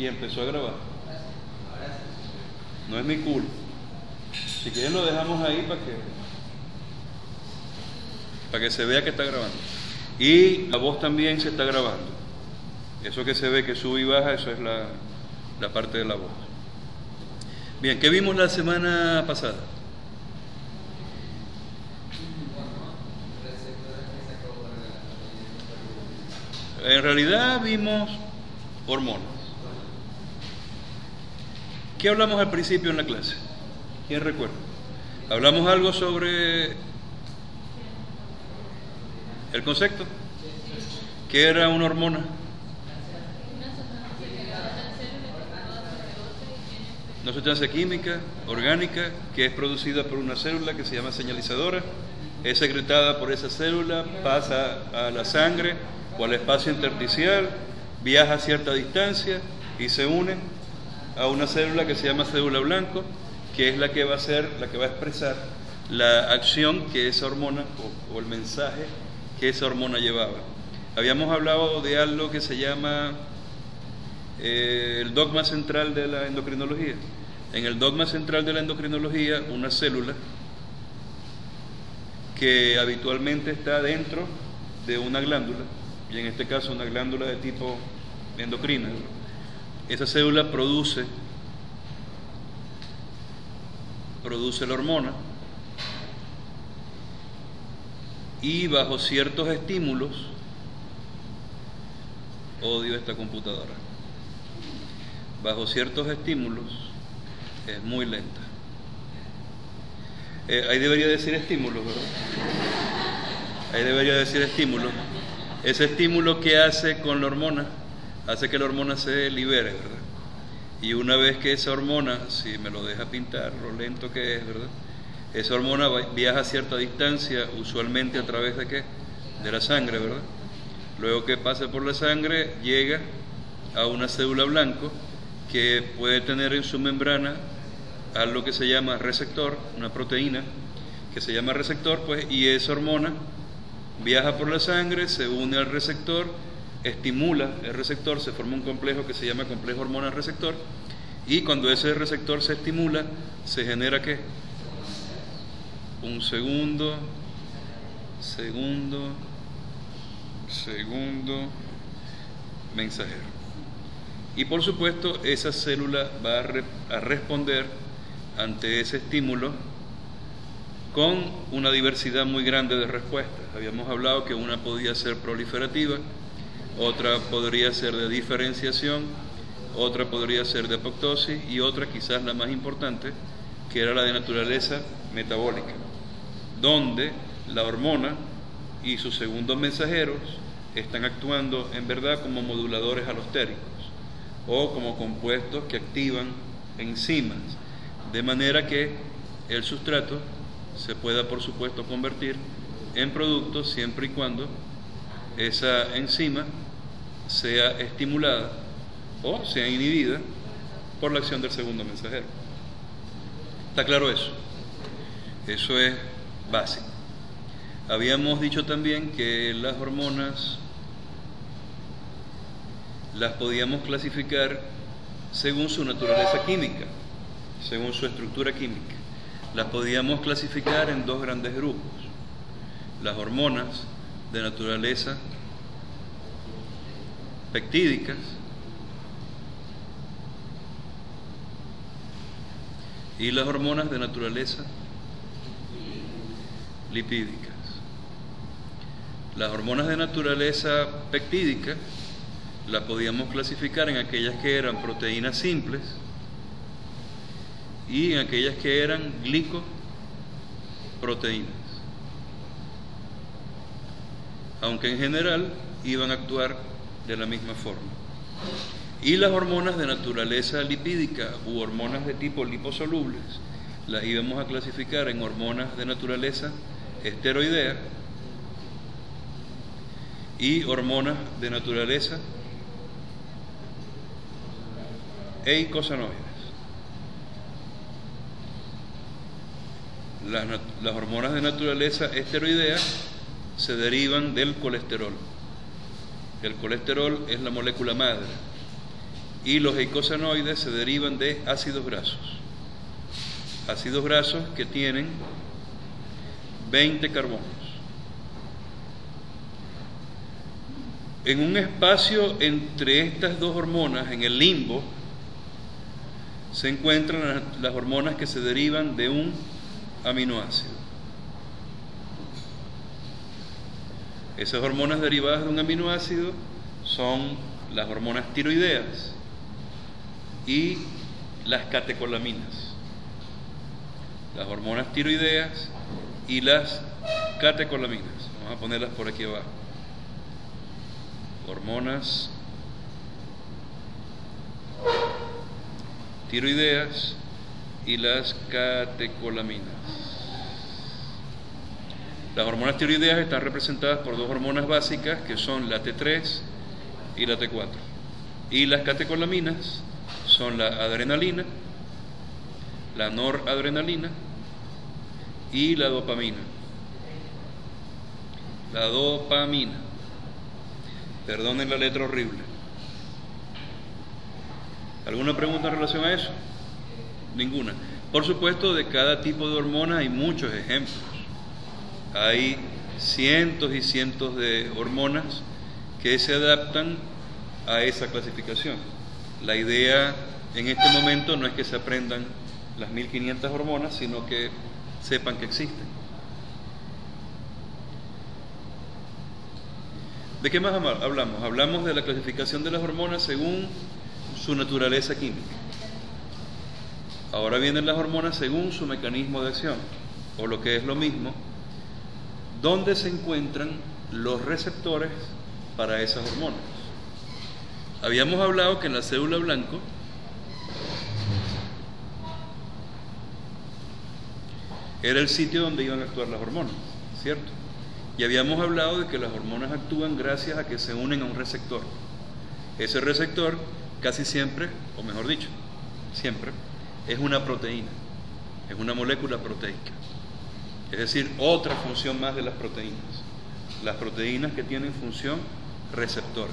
y empezó a grabar. No es mi culpa. Si quieren lo dejamos ahí para que se vea que está grabando. Y la voz también se está grabando. Eso que se ve que sube y baja, eso es la parte de la voz. Bien, ¿qué vimos la semana pasada? En realidad vimos hormonas. ¿Qué hablamos al principio en la clase? ¿Quién recuerda? Hablamos algo sobre el concepto. ¿Qué era una hormona? Una sustancia química, orgánica, que es producida por una célula que se llama señalizadora, es secretada por esa célula, pasa a la sangre o al espacio intersticial, viaja a cierta distancia y se une a una célula que se llama célula blanco, que es la que va a expresar la acción que esa hormona o el mensaje que esa hormona llevaba. Habíamos hablado de algo que se llama el dogma central de la endocrinología. En el dogma central de la endocrinología, una célula que habitualmente está dentro de una glándula, y en este caso una glándula de tipo endocrina, esa célula produce la hormona, y bajo ciertos estímulos, odio esta computadora, bajo ciertos estímulos es muy lenta. Ahí debería decir estímulos, ¿verdad? Ahí debería decir estímulos. Ese estímulo que hace con la hormona, hace que la hormona se libere, ¿verdad? Y una vez que esa hormona, si me lo deja pintar, lo lento que es, ¿verdad? Esa hormona viaja a cierta distancia, usualmente a través de ¿qué? De la sangre, ¿verdad? Luego que pase por la sangre, llega a una célula blanco que puede tener en su membrana algo que se llama receptor, una proteína que se llama receptor, pues, y esa hormona viaja por la sangre, se une al receptor, estimula el receptor, se forma un complejo que se llama complejo hormona-receptor, y cuando ese receptor se estimula, se genera ¿qué? Un segundo mensajero. Y por supuesto, esa célula va a responder ante ese estímulo con una diversidad muy grande de respuestas. Habíamos hablado que una podía ser proliferativa, otra podría ser de diferenciación, otra podría ser de apoptosis y otra, quizás la más importante, que era la de naturaleza metabólica, donde la hormona y sus segundos mensajeros están actuando en verdad como moduladores alostéricos o como compuestos que activan enzimas, de manera que el sustrato se pueda, por supuesto, convertir en producto siempre y cuando esa enzima sea estimulada o sea inhibida por la acción del segundo mensajero. ¿Está claro eso? Eso es básico. Habíamos dicho también que las hormonas las podíamos clasificar según su naturaleza química, según su estructura química. Las podíamos clasificar en dos grandes grupos: las hormonas de naturaleza peptídicas y las hormonas de naturaleza lipídicas. Las hormonas de naturaleza peptídica las podíamos clasificar en aquellas que eran proteínas simples y en aquellas que eran glicoproteínas, aunque en general iban a actuar de la misma forma. Y las hormonas de naturaleza lipídica u hormonas de tipo liposolubles las íbamos a clasificar en hormonas de naturaleza esteroidea y hormonas de naturaleza eicosanoides. Las hormonas de naturaleza esteroidea se derivan del colesterol. El colesterol es la molécula madre y los eicosanoides se derivan de ácidos grasos que tienen 20 carbonos. En un espacio entre estas dos hormonas, en el limbo, se encuentran las hormonas que se derivan de un aminoácido. Esas hormonas derivadas de un aminoácido son las hormonas tiroideas y las catecolaminas. Las hormonas tiroideas y las catecolaminas. Vamos a ponerlas por aquí abajo. Hormonas tiroideas y las catecolaminas. Las hormonas tiroideas están representadas por dos hormonas básicas que son la T3 y la T4. Y las catecolaminas son la adrenalina, la noradrenalina y la dopamina. La dopamina. Perdonen la letra horrible. ¿Alguna pregunta en relación a eso? Ninguna. Por supuesto, de cada tipo de hormona hay muchos ejemplos. Hay cientos y cientos de hormonas que se adaptan a esa clasificación. La idea en este momento no es que se aprendan las 1500 hormonas, sino que sepan que existen. ¿De qué más hablamos? Hablamos de la clasificación de las hormonas según su naturaleza química. Ahora vienen las hormonas según su mecanismo de acción, o lo que es lo mismo, ¿dónde se encuentran los receptores para esas hormonas? Habíamos hablado que en la célula blanco era el sitio donde iban a actuar las hormonas, ¿cierto? Y habíamos hablado de que las hormonas actúan gracias a que se unen a un receptor. Ese receptor casi siempre, o mejor dicho, siempre, es una proteína, es una molécula proteica. Es decir, otra función más de las proteínas. Las proteínas que tienen función receptora.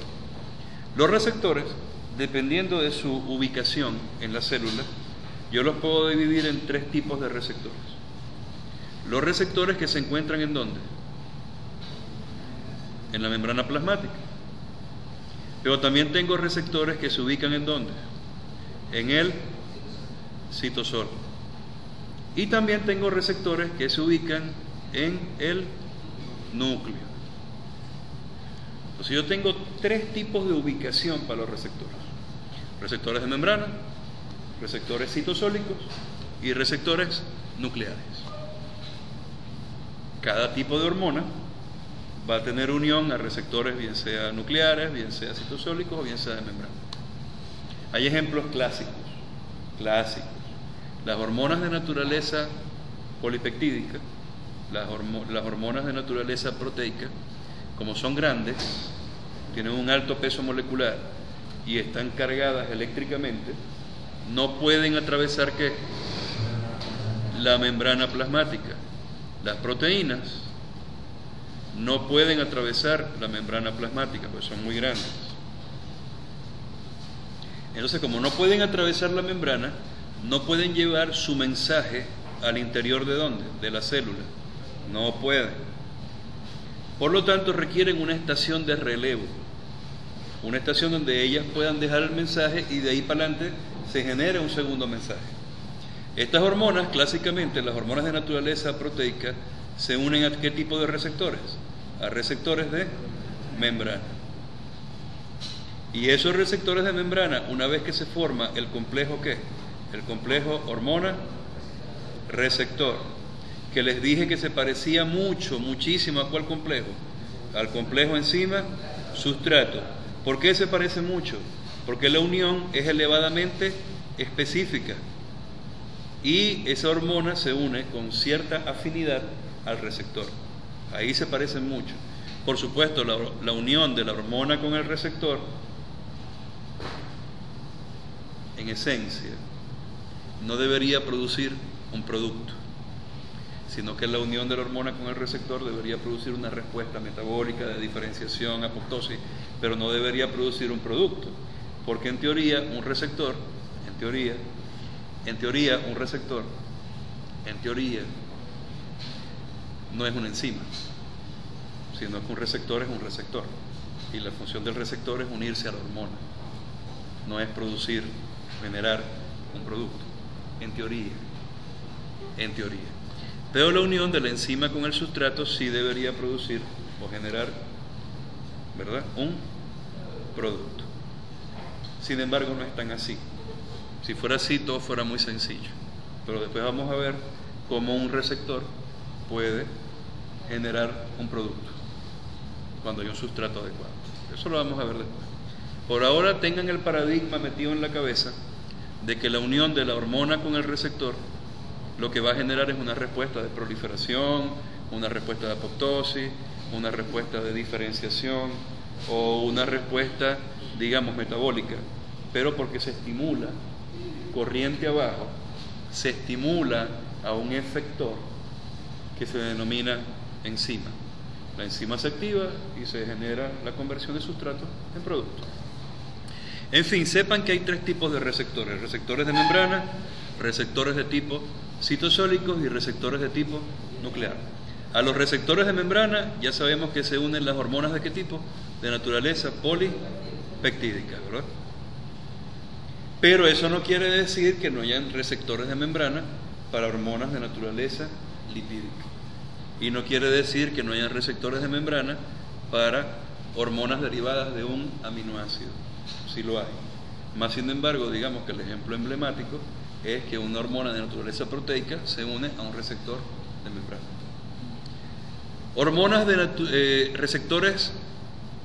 Los receptores, dependiendo de su ubicación en la célula, yo los puedo dividir en tres tipos de receptores. Los receptores que se encuentran ¿en dónde? En la membrana plasmática. Pero también tengo receptores que se ubican ¿en dónde? En el citosol. Y también tengo receptores que se ubican en el núcleo. Entonces yo tengo tres tipos de ubicación para los receptores. Receptores de membrana, receptores citosólicos y receptores nucleares. Cada tipo de hormona va a tener unión a receptores, bien sea nucleares, bien sea citosólicos o bien sea de membrana. Hay ejemplos clásicos. Las hormonas de naturaleza polipeptídica, las hormonas de naturaleza proteica, como son grandes, tienen un alto peso molecular y están cargadas eléctricamente, no pueden atravesar ¿qué? La membrana plasmática. Las proteínas no pueden atravesar la membrana plasmática, pues son muy grandes. Entonces, como no pueden atravesar la membrana, no pueden llevar su mensaje al interior ¿de dónde? De la célula. No pueden. Por lo tanto, requieren una estación de relevo. Una estación donde ellas puedan dejar el mensaje y de ahí para adelante se genera un segundo mensaje. Estas hormonas, clásicamente, las hormonas de naturaleza proteica, se unen ¿a qué tipo de receptores? A receptores de membrana. Y esos receptores de membrana, una vez que se forma el complejo ¿qué? El complejo hormona-receptor, que les dije que se parecía muchísimo ¿a cuál complejo? Al complejo enzima-sustrato. ¿Por qué se parece mucho? Porque la unión es elevadamente específica y esa hormona se une con cierta afinidad al receptor. Ahí se parecen mucho. Por supuesto, la unión de la hormona con el receptor, en esencia, no debería producir un producto, sino que la unión de la hormona con el receptor debería producir una respuesta metabólica de diferenciación, apoptosis, pero no debería producir un producto. porque en teoría un receptor, no es una enzima, sino que un receptor es un receptor, y la función del receptor es unirse a la hormona, no es producir, generar un producto, en teoría. Pero la unión de la enzima con el sustrato sí debería producir o generar, ¿verdad?, un producto. Sin embargo, no es tan así. Si fuera así, todo fuera muy sencillo. Pero después vamos a ver cómo un receptor puede generar un producto cuando hay un sustrato adecuado. Eso lo vamos a ver después. Por ahora tengan el paradigma metido en la cabeza de que la unión de la hormona con el receptor lo que va a generar es una respuesta de proliferación, una respuesta de apoptosis, una respuesta de diferenciación o una respuesta, digamos, metabólica, pero porque se estimula corriente abajo, se estimula a un efector que se denomina enzima. La enzima se activa y se genera la conversión de sustrato en producto. En fin, sepan que hay tres tipos de receptores: receptores de membrana, receptores de tipo citosólicos y receptores de tipo nuclear. A los receptores de membrana ya sabemos que se unen las hormonas de qué tipo, de naturaleza polipeptídica, ¿verdad? Pero eso no quiere decir que no hayan receptores de membrana para hormonas de naturaleza lipídica. Y no quiere decir que no hayan receptores de membrana para hormonas derivadas de un aminoácido. Sí lo hay. Más sin embargo, digamos que el ejemplo emblemático es que una hormona de naturaleza proteica se une a un receptor de membrana. Hormonas de receptores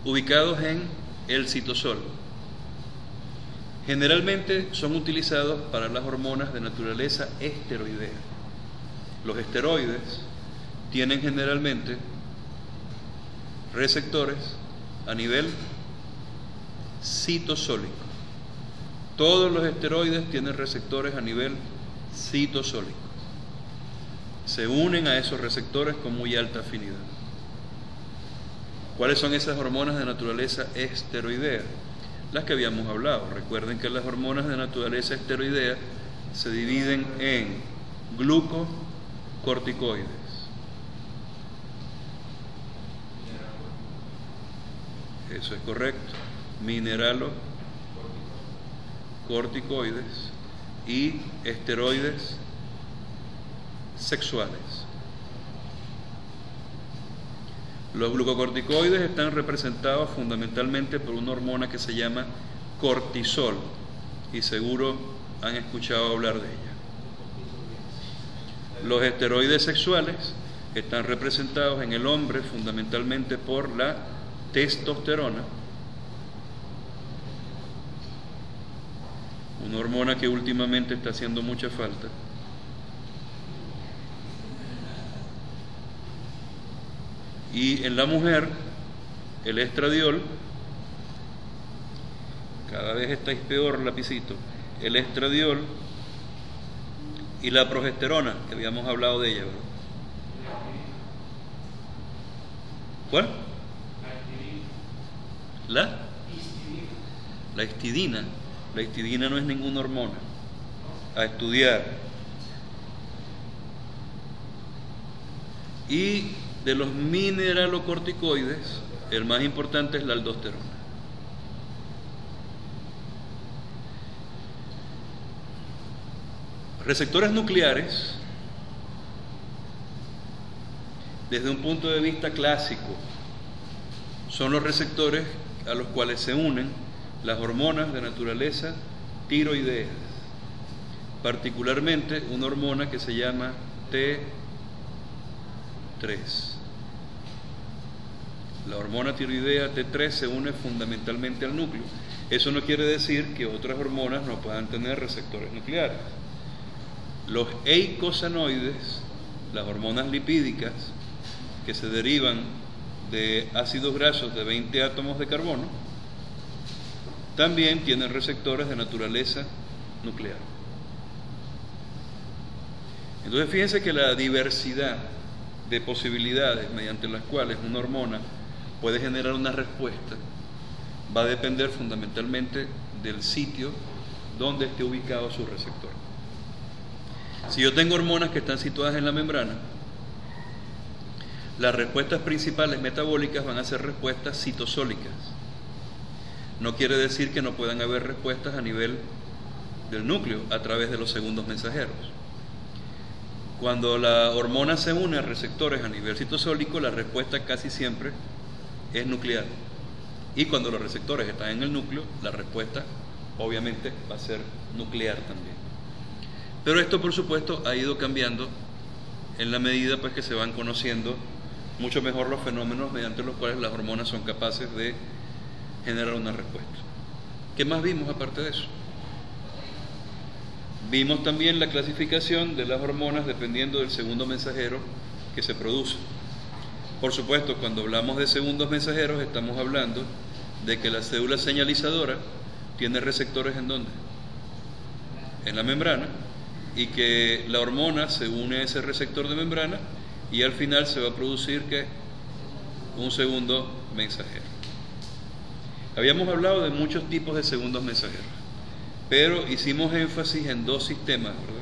ubicados en el citosol. Generalmente son utilizados para las hormonas de naturaleza esteroidea. Los esteroides tienen generalmente receptores a nivel citosólico. Todos los esteroides tienen receptores a nivel citosólico. Se unen a esos receptores con muy alta afinidad. ¿Cuáles son esas hormonas de naturaleza esteroidea? Las que habíamos hablado. Recuerden que las hormonas de naturaleza esteroidea se dividen en glucocorticoides, eso es correcto, mineralocorticoides y esteroides sexuales. Los glucocorticoides están representados fundamentalmente por una hormona que se llama cortisol, y seguro han escuchado hablar de ella. Los esteroides sexuales están representados en el hombre fundamentalmente por la testosterona, una hormona que últimamente está haciendo mucha falta. Y en la mujer, el estradiol, cada vez estáis peor, lapicito, el estradiol y la progesterona, que habíamos hablado de ella, ¿verdad? ¿Cuál? La histidina. La histidina no es ninguna hormona. A estudiar. Y de los mineralocorticoides, el más importante es la aldosterona. Receptores nucleares, desde un punto de vista clásico, son los receptores a los cuales se unen las hormonas de naturaleza tiroidea, particularmente una hormona que se llama T3. La hormona tiroidea T3 se une fundamentalmente al núcleo. Eso no quiere decir que otras hormonas no puedan tener receptores nucleares. Los eicosanoides, las hormonas lipídicas que se derivan de ácidos grasos de 20 átomos de carbono, también tienen receptores de naturaleza nuclear. Entonces fíjense que la diversidad de posibilidades mediante las cuales una hormona puede generar una respuesta va a depender fundamentalmente del sitio donde esté ubicado su receptor. Si yo tengo hormonas que están situadas en la membrana, las respuestas principales metabólicas van a ser respuestas citosólicas. No quiere decir que no puedan haber respuestas a nivel del núcleo a través de los segundos mensajeros. Cuando la hormona se une a receptores a nivel citosólico, la respuesta casi siempre es nuclear. Y cuando los receptores están en el núcleo, la respuesta obviamente va a ser nuclear también. Pero esto, por supuesto, ha ido cambiando en la medida pues, que se van conociendo mucho mejor los fenómenos mediante los cuales las hormonas son capaces de generar una respuesta. ¿Qué más vimos aparte de eso? Vimos también la clasificación de las hormonas dependiendo del segundo mensajero que se produce. Por supuesto, cuando hablamos de segundos mensajeros estamos hablando de que la célula señalizadora tiene receptores ¿en dónde? En la membrana, y que la hormona se une a ese receptor de membrana y al final se va a producir ¿qué? Un segundo mensajero. Habíamos hablado de muchos tipos de segundos mensajeros, pero hicimos énfasis en dos sistemas, ¿verdad?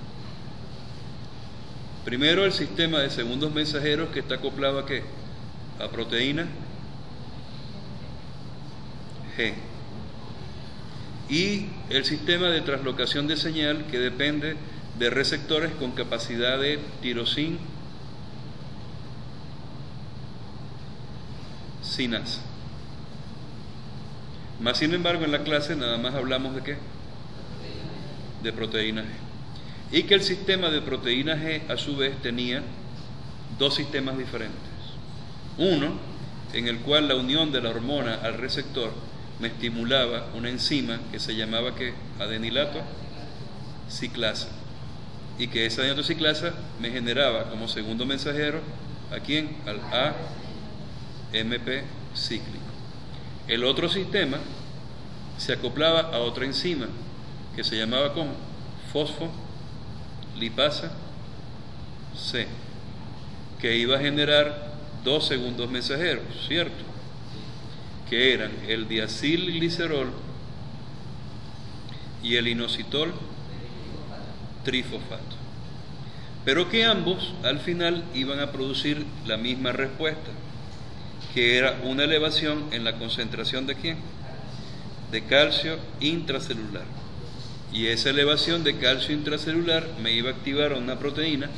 Primero, el sistema de segundos mensajeros que está acoplado ¿a qué? A proteína G. Y el sistema de translocación de señal que depende de receptores con capacidad de tirosin sinasa. Más sin embargo, en la clase nada más hablamos de ¿qué? De proteína G. Y que el sistema de proteína G a su vez tenía dos sistemas diferentes. Uno, en el cual la unión de la hormona al receptor me estimulaba una enzima que se llamaba ¿qué? Adenilato ciclasa, y que esa adenilato ciclasa me generaba como segundo mensajero ¿a quién? Al AMP cíclico. El otro sistema se acoplaba a otra enzima que se llamaba ¿cómo? Fosfolipasa C, que iba a generar dos segundos mensajeros, ¿cierto? Que eran el diacilglicerol y el inositol trifosfato, pero que ambos al final iban a producir la misma respuesta, que era una elevación en la concentración ¿de quién? De calcio intracelular. Y esa elevación de calcio intracelular me iba a activar una proteína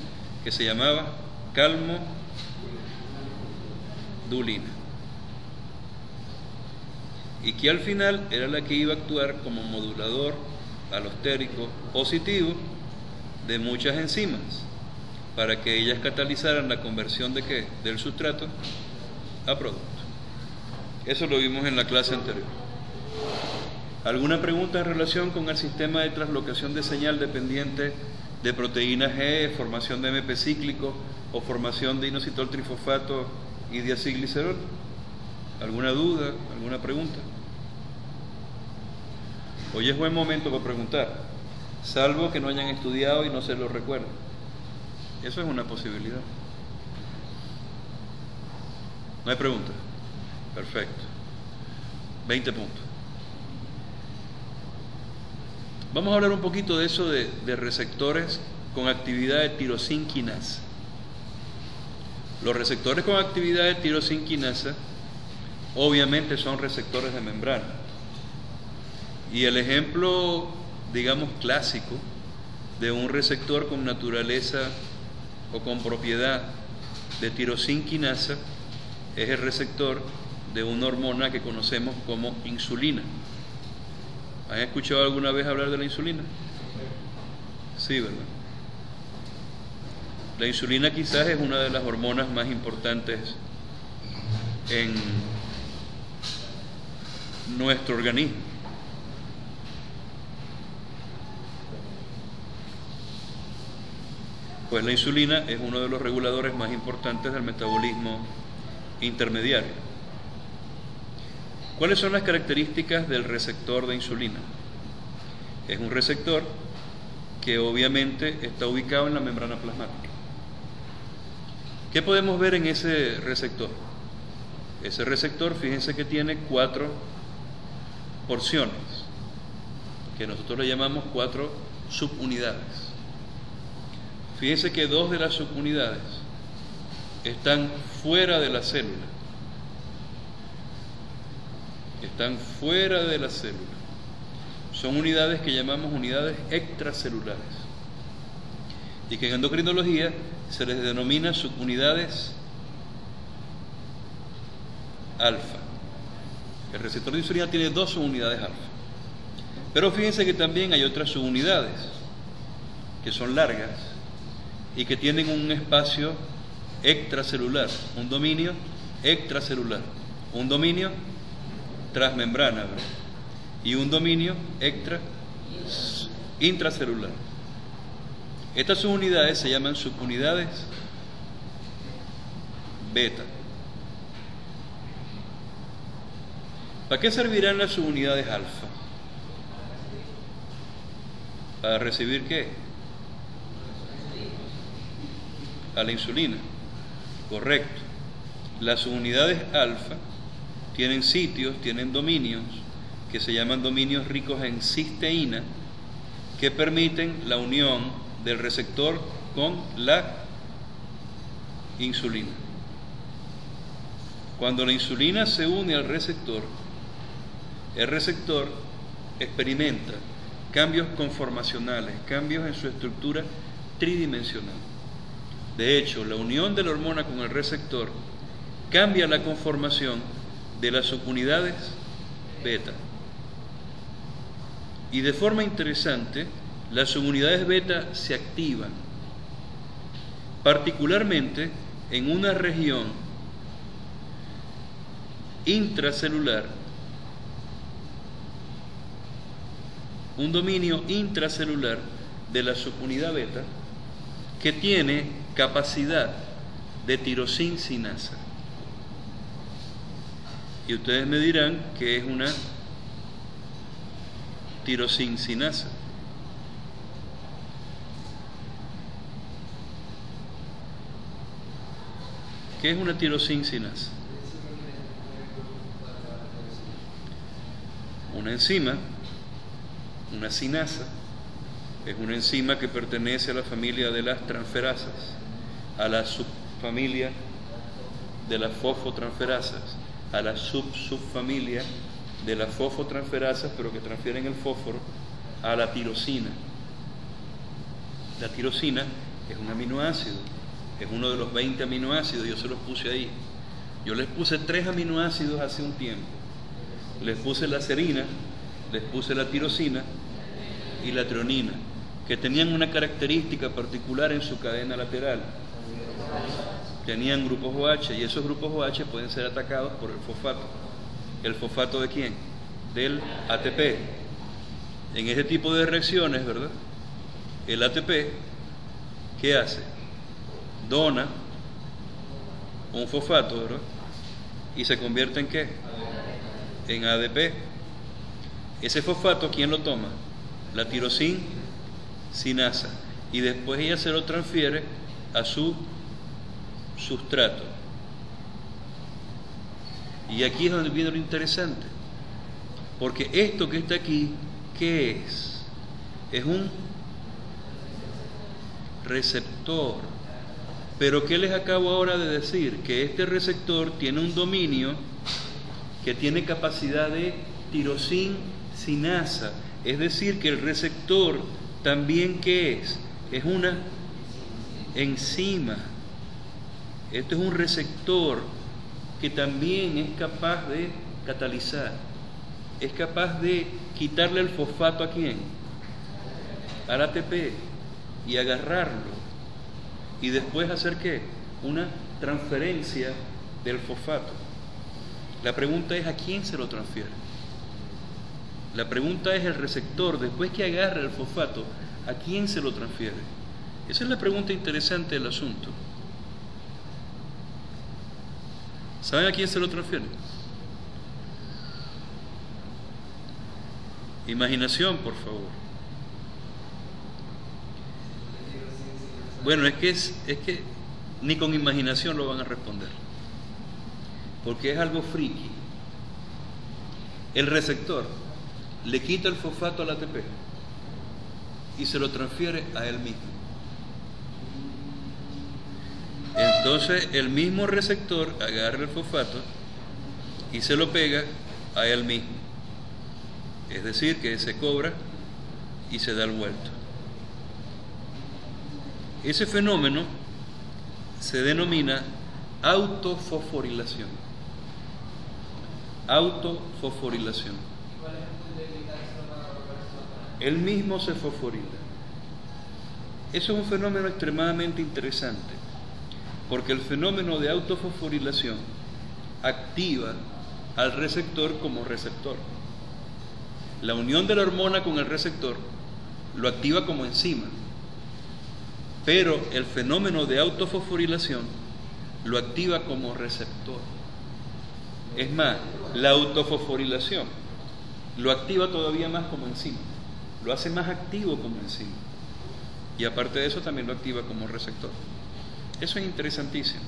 que se llamaba calmodulina, y que al final era la que iba a actuar como modulador alostérico positivo de muchas enzimas para que ellas catalizaran la conversión ¿de qué? Del sustrato a producto. Eso lo vimos en la clase anterior. ¿Alguna pregunta en relación con el sistema de translocación de señal dependiente de proteína G, formación de MP cíclico o formación de inositol trifosfato y diacilglicerol? ¿Alguna duda? ¿Alguna pregunta? Hoy es buen momento para preguntar, salvo que no hayan estudiado y no se lo recuerden. Eso es una posibilidad. ¿No hay pregunta? Perfecto. 20 puntos. Vamos a hablar un poquito de eso de receptores con actividad de tirosin quinasa. Los receptores con actividad de tirosin quinasa obviamente son receptores de membrana. Y el ejemplo, digamos, clásico de un receptor con naturaleza o con propiedad de tirosin quinasa es el receptor de una hormona que conocemos como insulina. ¿Han escuchado alguna vez hablar de la insulina? Sí, ¿verdad? La insulina quizás es una de las hormonas más importantes en nuestro organismo. Pues la insulina es uno de los reguladores más importantes del metabolismo intermediario. ¿Cuáles son las características del receptor de insulina? Es un receptor que obviamente está ubicado en la membrana plasmática. ¿Qué podemos ver en ese receptor? Ese receptor, fíjense que tiene 4 porciones. que nosotros le llamamos 4 subunidades. Fíjense que 2 de las subunidades están fuera de la célula. Están fuera de la célula. Son unidades que llamamos unidades extracelulares y que en endocrinología se les denomina subunidades alfa. El receptor de insulina tiene 2 subunidades alfa. Pero fíjense que también hay otras subunidades que son largas y que tienen un espacio extracelular, un dominio extracelular, un dominio transmembrana, ¿verdad? Y un dominio intracelular. Estas subunidades se llaman subunidades beta. ¿Para qué servirán las subunidades alfa? ¿Para recibir qué? A la insulina. Correcto. Las subunidades alfa tienen sitios, tienen dominios que se llaman dominios ricos en cisteína, que permiten la unión del receptor con la insulina. Cuando la insulina se une al receptor, el receptor experimenta cambios conformacionales, cambios en su estructura tridimensional. De hecho, la unión de la hormona con el receptor cambia la conformación de las subunidades beta. Y de forma interesante, las subunidades beta se activan, particularmente en una región intracelular, un dominio intracelular de la subunidad beta que tiene capacidad de tirosincinasa. Y ustedes me dirán que es una tirosincinasa. ¿Qué es una tirosincinasa? Una enzima, una cinasa, es una enzima que pertenece a la familia de las transferasas, a la subfamilia de las fosfotransferasas, a la subfamilia de las fosfotransferasas, pero que transfieren el fósforo a la tirosina. La tirosina es un aminoácido, es uno de los 20 aminoácidos, yo se los puse ahí. Yo les puse 3 aminoácidos hace un tiempo. Les puse la serina, les puse la tirosina y la treonina, que tenían una característica particular en su cadena lateral. Tenían grupos OH y esos grupos OH pueden ser atacados por el fosfato. ¿El fosfato de quién? Del ATP. En ese tipo de reacciones, ¿verdad? El ATP, ¿qué hace? Dona un fosfato, ¿verdad? Y se convierte en ¿qué? En ADP. Ese fosfato, ¿quién lo toma? La tirosincinasa. Y después ella se lo transfiere a su sustrato. Y aquí es donde viene lo interesante, porque esto que está aquí, ¿qué es? Es un receptor. Pero ¿qué les acabo ahora de decir? Que este receptor tiene un dominio que tiene capacidad de tirosincinasa, es decir, que el receptor también, ¿qué es? Es una enzima. Este es un receptor que también es capaz de catalizar, es capaz de quitarle el fosfato ¿a quién? Al ATP, y agarrarlo, y después hacer ¿qué? Una transferencia del fosfato. La pregunta es ¿a quién se lo transfiere? La pregunta es el receptor, después que agarra el fosfato, ¿a quién se lo transfiere? Esa es la pregunta interesante del asunto. ¿Saben a quién se lo transfiere? Imaginación, por favor. Bueno, es que ni con imaginación lo van a responder, porque es algo friki. El receptor le quita el fosfato al ATP y se lo transfiere a él mismo. Entonces el mismo receptor agarra el fosfato y se lo pega a él mismo. Es decir, que se cobra y se da el vuelto. Ese fenómeno se denomina autofosforilación. Autofosforilación. Él mismo se fosforila. Eso es un fenómeno extremadamente interesante, porque el fenómeno de autofosforilación activa al receptor como receptor. La unión de la hormona con el receptor lo activa como enzima, pero el fenómeno de autofosforilación lo activa como receptor. Es más, la autofosforilación lo activa todavía más como enzima, lo hace más activo como enzima, y aparte de eso también lo activa como receptor. Eso es interesantísimo.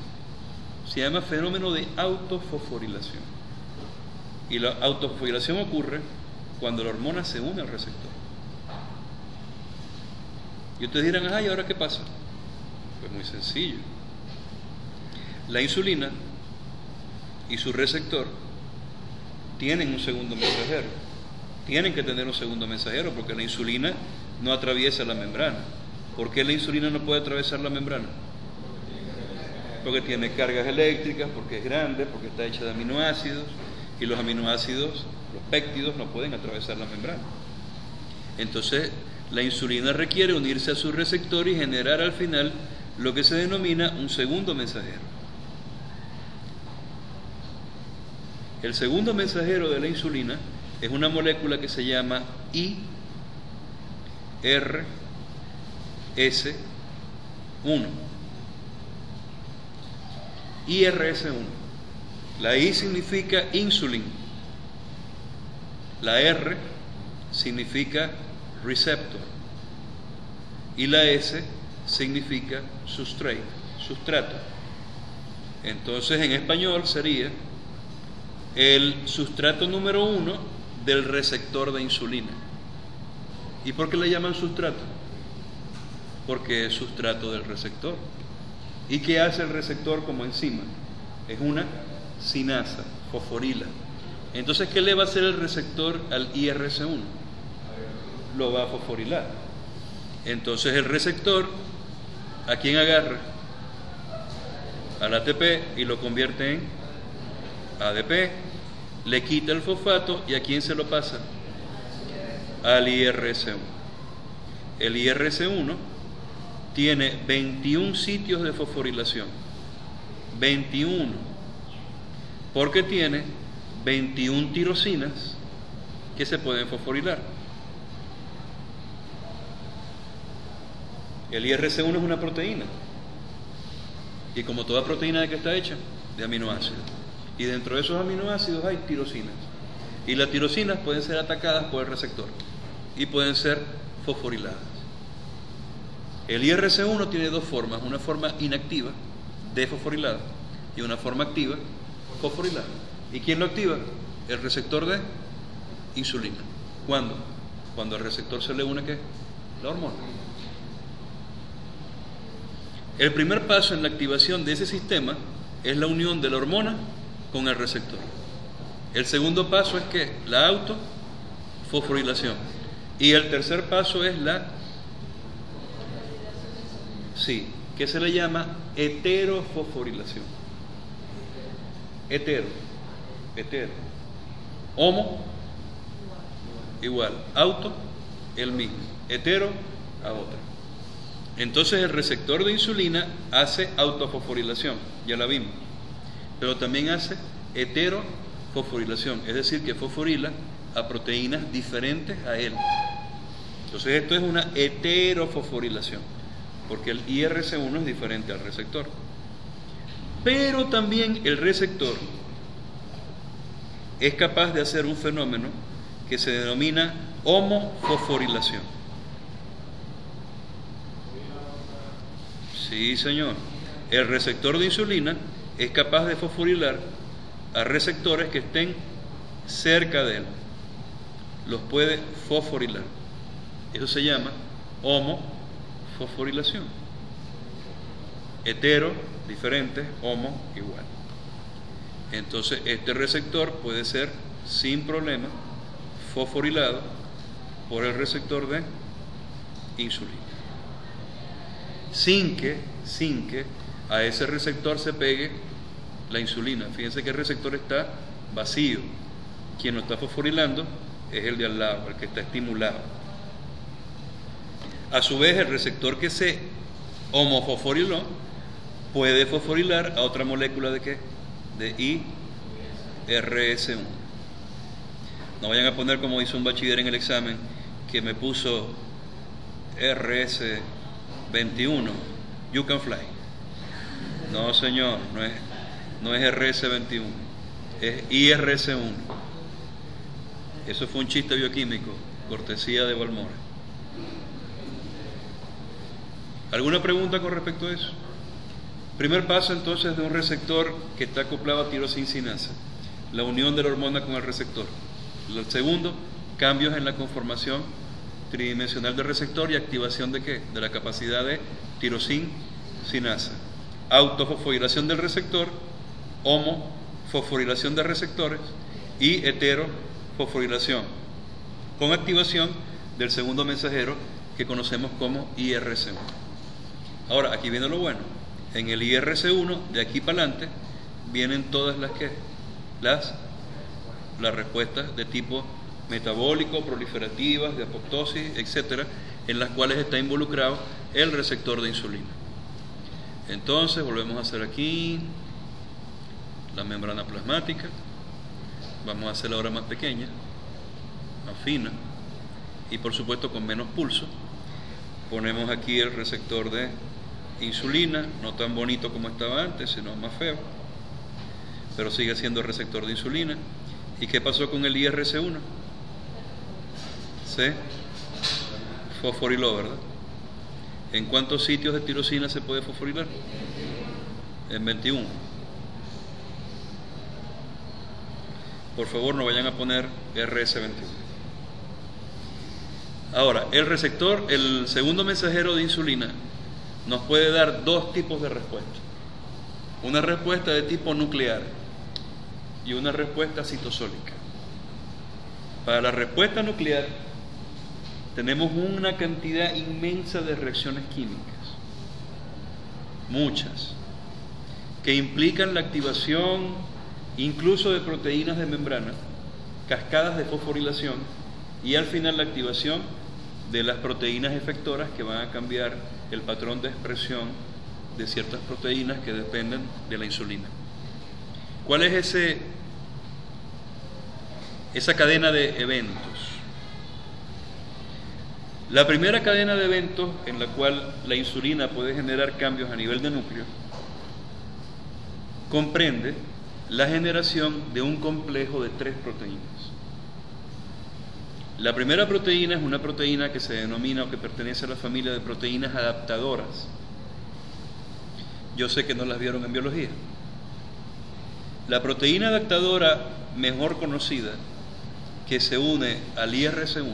Se llama fenómeno de autofosforilación, y la autofosforilación ocurre cuando la hormona se une al receptor. Y ustedes dirán, ¿y ahora qué pasa? Pues muy sencillo. La insulina y su receptor tienen un segundo mensajero. Tienen que tener un segundo mensajero porque la insulina no atraviesa la membrana. ¿Por qué la insulina no puede atravesar la membrana? Porque tiene cargas eléctricas, porque es grande, porque está hecha de aminoácidos, y los aminoácidos, los péptidos, no pueden atravesar la membrana. Entonces, la insulina requiere unirse a su receptor y generar al final lo que se denomina un segundo mensajero. El segundo mensajero de la insulina es una molécula que se llama IRS1. IRS1. La I significa insulin, la R significa receptor y la S significa sustrato. Entonces en español sería el sustrato número 1 del receptor de insulina. ¿Y por qué le llaman sustrato? Porque es sustrato del receptor. ¿Y qué hace el receptor como enzima? Es una sinasa, fosforila. Entonces, ¿qué le va a hacer el receptor al IRS1? Lo va a fosforilar. Entonces el receptor, ¿a quién agarra? Al ATP y lo convierte en ADP, le quita el fosfato y ¿a quién se lo pasa? Al IRS1. El IRS1 tiene 21 sitios de fosforilación. 21. Porque tiene 21 tirosinas que se pueden fosforilar. El IRS1 es una proteína. Y como toda proteína, ¿de qué está hecha? De aminoácidos. Y dentro de esos aminoácidos hay tirosinas. Y las tirosinas pueden ser atacadas por el receptor y pueden ser fosforiladas. El IRS1 tiene dos formas, una forma inactiva, desfosforilada, y una forma activa, fosforilada. ¿Y quién lo activa? El receptor de insulina. ¿Cuándo? Cuando al receptor se le une ¿qué? La hormona. El primer paso en la activación de ese sistema es la unión de la hormona con el receptor. El segundo paso es ¿qué? La autofosforilación. Y el tercer paso es la que se le llama heterofosforilación. Hetero. Homo, igual. Auto, el mismo. Hetero, a otra. Entonces el receptor de insulina hace autofosforilación, ya la vimos. Pero también hace heterofosforilación, es decir, que fosforila a proteínas diferentes a él. Entonces esto es una heterofosforilación, porque el IRS1 es diferente al receptor. Pero también el receptor es capaz de hacer un fenómeno que se denomina homofosforilación. Sí, señor. El receptor de insulina es capaz de fosforilar a receptores que estén cerca de él. los puede fosforilar. Eso se llama homofosforilación. Hetero, diferente, homo, igual. Entonces, este receptor puede ser sin problema fosforilado por el receptor de insulina, sin que a ese receptor se pegue la insulina. Fíjense que el receptor está vacío. Quien lo está fosforilando es el de al lado, el que está estimulado. A su vez, el receptor que se homofosforiló puede fosforilar a otra molécula de ¿qué? De IRS1. No vayan a poner como hizo un bachiller en el examen que me puso RS21, you can fly. No, señor, no es RS21, es IRS1. Eso fue un chiste bioquímico, cortesía de Balmora. ¿Alguna pregunta con respecto a eso? Primer paso entonces de un receptor que está acoplado a tirosincinasa, la unión de la hormona con el receptor. El segundo, cambios en la conformación tridimensional del receptor y activación de ¿qué? De la capacidad de tirosincinasa. Autofosforilación del receptor, homofosforilación de receptores y heterofosforilación con activación del segundo mensajero que conocemos como IRC1. Ahora, aquí viene lo bueno. En el IRC1, de aquí para adelante, vienen todas las respuestas de tipo metabólico, proliferativas, de apoptosis, etcétera, en las cuales está involucrado el receptor de insulina. Entonces, volvemos a hacer aquí la membrana plasmática. Vamos a hacerla ahora más pequeña, más fina y por supuesto con menos pulso. Ponemos aquí el receptor de insulina, no tan bonito como estaba antes, sino más feo, pero sigue siendo el receptor de insulina. ¿Y qué pasó con el IRC1? Se fosforiló, ¿verdad? ¿En cuántos sitios de tirosina se puede fosforilar? En 21. Por favor, no vayan a poner RS21. Ahora, el receptor, el segundo mensajero de insulina, nos puede dar dos tipos de respuesta. Una respuesta de tipo nuclear y una respuesta citosólica. Para la respuesta nuclear tenemos una cantidad inmensa de reacciones químicas, muchas, que implican la activación incluso de proteínas de membrana, cascadas de fosforilación y al final la activación de las proteínas efectoras que van a cambiar el patrón de expresión de ciertas proteínas que dependen de la insulina. ¿Cuál es esa cadena de eventos? La primera cadena de eventos en la cual la insulina puede generar cambios a nivel de núcleo comprende la generación de un complejo de 3 proteínas. La primera proteína es una proteína que se denomina o que pertenece a la familia de proteínas adaptadoras. Yo sé que no las vieron en biología. La proteína adaptadora mejor conocida que se une al IRC1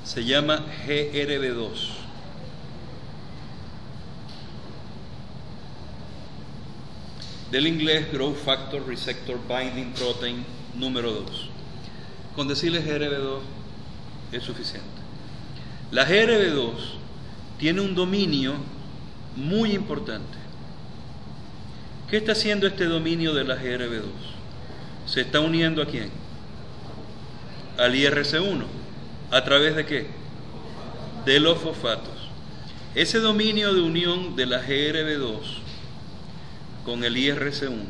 se llama GRB2. Del inglés Growth Factor Receptor Binding Protein número 2. Con decirles GRB2 es suficiente. La GRB2 tiene un dominio muy importante. ¿Qué está haciendo este dominio de la GRB2? ¿Se está uniendo a quién? Al IRC1. ¿A través de qué? De los fosfatos. Ese dominio de unión de la GRB2 con el IRC1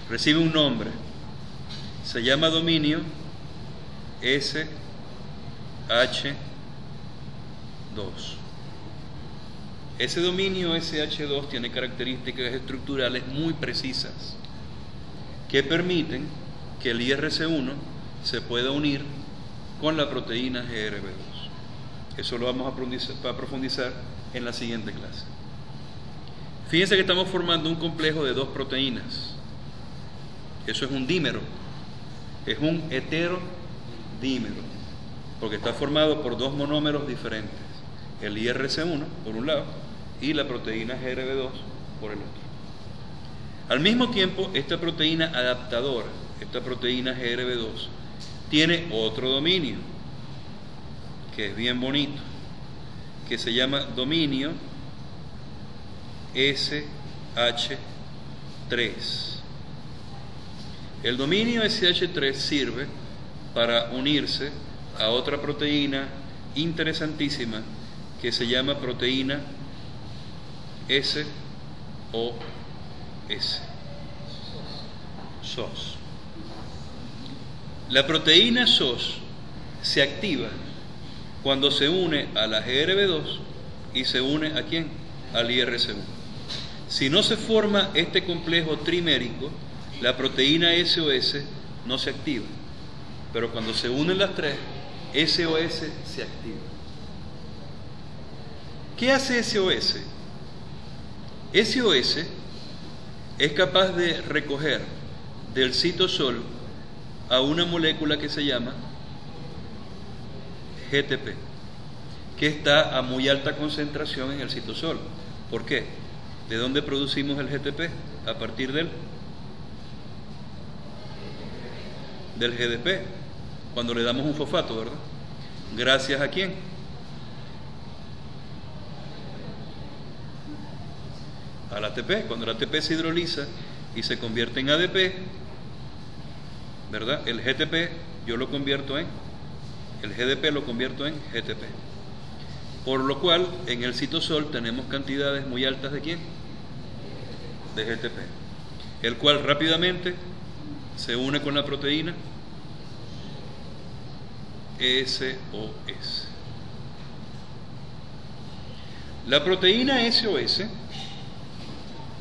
recibe un nombre. Se llama dominio SH2. Ese dominio SH2 tiene características estructurales muy precisas que permiten que el IRC1 se pueda unir con la proteína GRB2. Eso lo vamos a profundizar en la siguiente clase. Fíjense que estamos formando un complejo de 2 proteínas. Eso es un dímero. Es un hetero dímero, porque está formado por dos monómeros diferentes, el IRC1 por un lado y la proteína GRB2 por el otro. Al mismo tiempo, esta proteína adaptadora, esta proteína GRB2, tiene otro dominio, que es bien bonito, que se llama dominio SH3. El dominio SH3 sirve para unirse a otra proteína interesantísima que se llama proteína SOS. SOS. La proteína SOS se activa cuando se une a la GRB2 y se une ¿a quién? Al IRC1. Si no se forma este complejo trimérico, la proteína SOS no se activa. Pero cuando se unen las tres, SOS se activa. ¿Qué hace SOS? SOS es capaz de recoger del citosol a una molécula que se llama GTP, que está a muy alta concentración en el citosol. ¿Por qué? ¿De dónde producimos el GTP? A partir del GDP, cuando le damos un fosfato, ¿verdad? ¿Gracias a quién? Al ATP. Cuando el ATP se hidroliza y se convierte en ADP, ¿verdad? El GTP yo lo convierto en, el GDP lo convierto en GTP. Por lo cual, en el citosol tenemos cantidades muy altas ¿de quién? De GTP, el cual rápidamente se une con la proteína SOS. La proteína SOS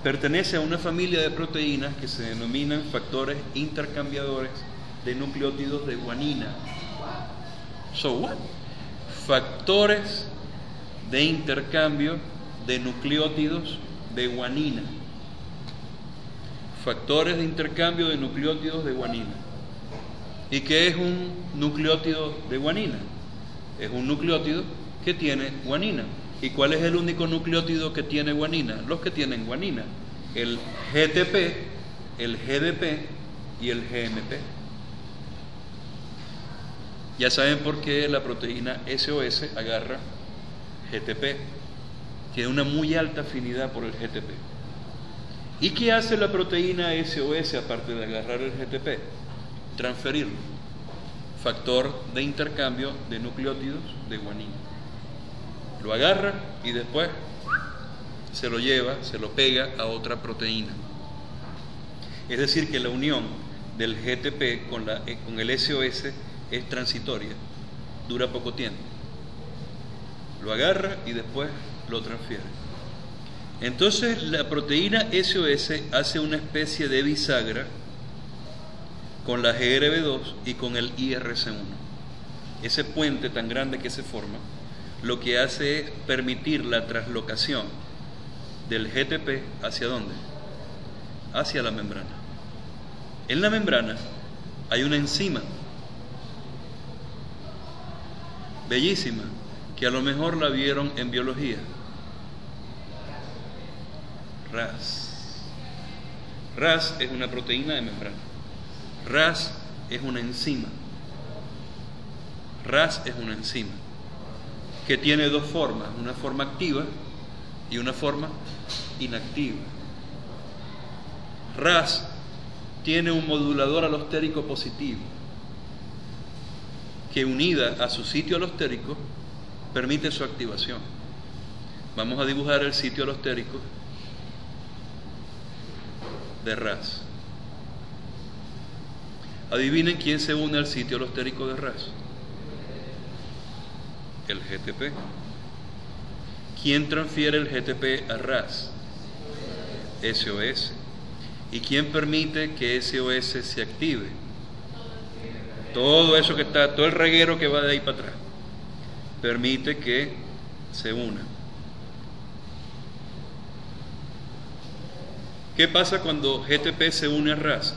pertenece a una familia de proteínas que se denominan factores intercambiadores de nucleótidos de guanina. So what? Factores de intercambio de nucleótidos de guanina. Factores de intercambio de nucleótidos de guanina. ¿Y qué es un nucleótido de guanina? Es un nucleótido que tiene guanina. ¿Y cuál es el único nucleótido que tiene guanina? Los que tienen guanina. El GTP, el GDP y el GMP. Ya saben por qué la proteína SOS agarra GTP. Tiene una muy alta afinidad por el GTP. ¿Y qué hace la proteína SOS aparte de agarrar el GTP? Transferirlo. Factor de intercambio de nucleótidos de guanina. Lo agarra y después se lo lleva, se lo pega a otra proteína. Es decir, que la unión del GTP con el SOS es transitoria, dura poco tiempo. Lo agarra y después lo transfiere. Entonces la proteína SOS hace una especie de bisagra con la GRB2 y con el IRC1. Ese puente tan grande que se forma, lo que hace es permitir la traslocación del GTP ¿hacia dónde? Hacia la membrana. En la membrana hay una enzima bellísima que a lo mejor la vieron en biología. RAS. RAS es una proteína de membrana. RAS es una enzima. RAS es una enzima que tiene dos formas, una forma activa y una forma inactiva. RAS tiene un modulador alostérico positivo que, unida a su sitio alostérico, permite su activación. Vamos a dibujar el sitio alostérico de RAS. Adivinen quién se une al sitio alostérico de RAS. El GTP. ¿Quién transfiere el GTP a RAS? SOS. ¿Y quién permite que SOS se active? Todo eso que está, todo el reguero que va de ahí para atrás, permite que se una. ¿Qué pasa cuando GTP se une a RAS?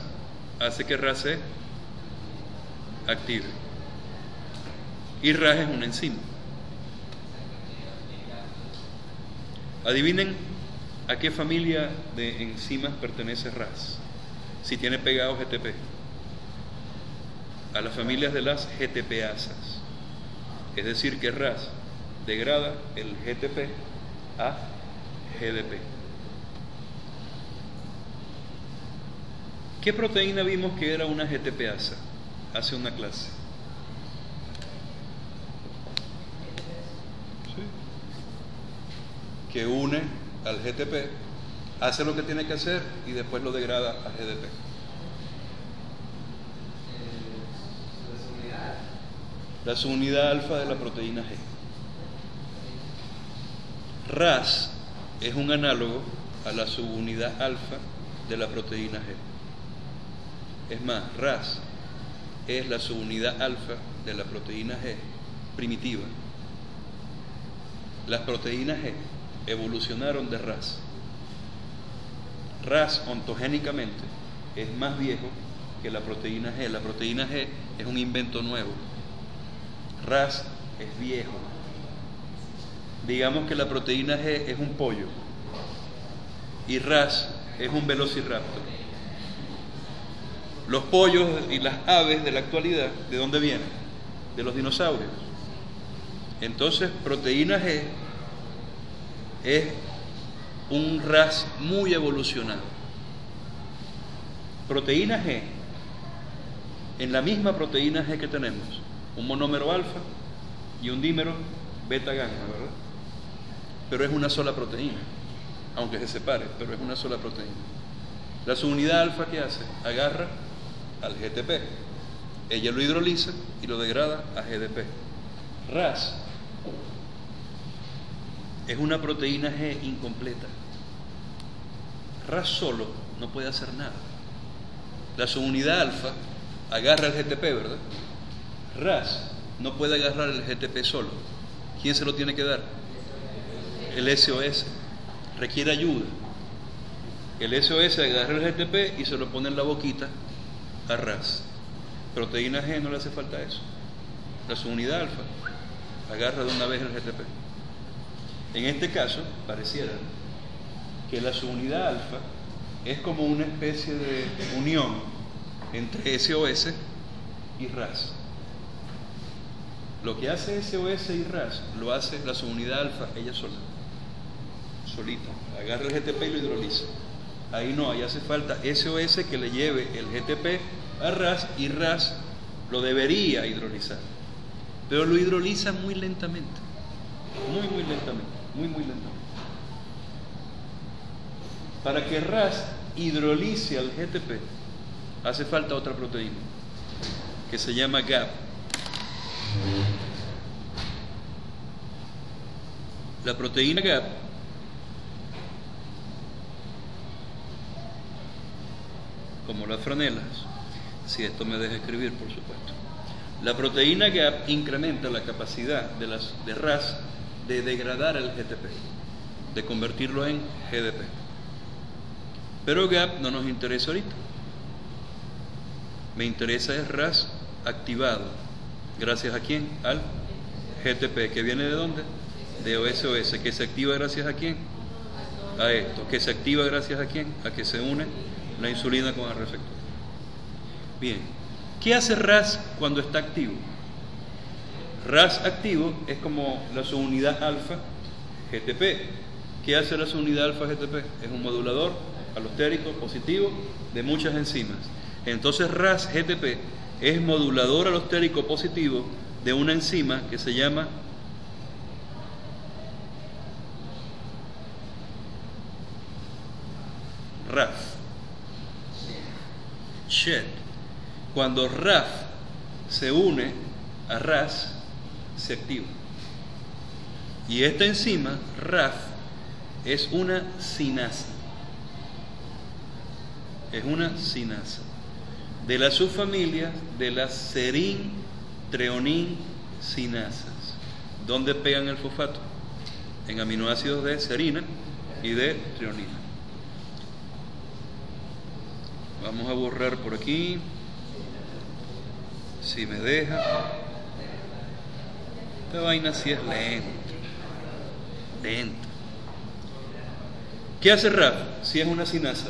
Hace que RAS se active. Y RAS es una enzima. Adivinen a qué familia de enzimas pertenece RAS, si tiene pegado GTP. A las familias de las GTPasas. Es decir, que RAS degrada el GTP a GDP. ¿Qué proteína vimos que era una GTPasa hace una clase? ¿Sí? Que une al GTP, hace lo que tiene que hacer y después lo degrada a GDP. La subunidad alfa de la proteína G. RAS es un análogo a la subunidad alfa de la proteína G. Es más, RAS es la subunidad alfa de la proteína G primitiva. Las proteínas G evolucionaron de RAS. RAS ontogénicamente es más viejo que la proteína G. La proteína G es un invento nuevo. RAS es viejo. Digamos que la proteína G es un pollo y RAS es un velociraptor. Los pollos y las aves de la actualidad, ¿de dónde vienen? De los dinosaurios. Entonces, proteína G es un RAS muy evolucionado. Proteína G, en la misma proteína G que tenemos, un monómero alfa y un dímero beta-gamma, ¿verdad? Pero es una sola proteína, aunque se separe, pero es una sola proteína. La subunidad alfa, ¿qué hace? Agarra al GTP, ella lo hidroliza y lo degrada a GDP. RAS es una proteína G incompleta. RAS solo no puede hacer nada. La subunidad alfa agarra el GTP, ¿verdad? RAS no puede agarrar el GTP solo. ¿Quién se lo tiene que dar? El SOS. Requiere ayuda. El SOS agarra el GTP y se lo pone en la boquita a RAS. Proteína G no le hace falta eso. La subunidad alfa agarra de una vez el GTP. En este caso, pareciera que la subunidad alfa es como una especie de unión entre SOS y RAS. Lo que hace SOS y RAS lo hace la subunidad alfa ella sola, solita. Agarra el GTP y lo hidroliza. Ahí no, ahí hace falta SOS que le lleve el GTP a RAS y RAS lo debería hidrolizar. Pero lo hidroliza muy lentamente. Muy lentamente. Muy lentamente. Para que RAS hidrolice al GTP hace falta otra proteína que se llama GAP. La proteína GAP como las franelas, si esto me deja escribir, por supuesto. La proteína GAP incrementa la capacidad de RAS de degradar el GTP, de convertirlo en GDP. Pero GAP no nos interesa ahorita. Me interesa es RAS activado. ¿Gracias a quién? Al GTP, que viene de dónde? De OSOS, que se activa gracias a quién? A esto, que se activa gracias a quién? A que se une la insulina con el receptor. Bien, ¿qué hace RAS cuando está activo? RAS activo es como la subunidad alfa GTP. ¿Qué hace la subunidad alfa GTP? Es un modulador alostérico positivo de muchas enzimas. Entonces RAS GTP es modulador alostérico positivo de una enzima que se llama RAF. Shed. Cuando RAF se une a RAS, se activa. Y esta enzima, RAF, es una cinasa. Es una cinasa de la subfamilia de las serin treonin cinasas. ¿Dónde pegan el fosfato? En aminoácidos de serina y de treonina. Vamos a borrar por aquí, si me deja. Esta vaina sí es lenta. ¿Qué hace RAF? Si es una sinasa,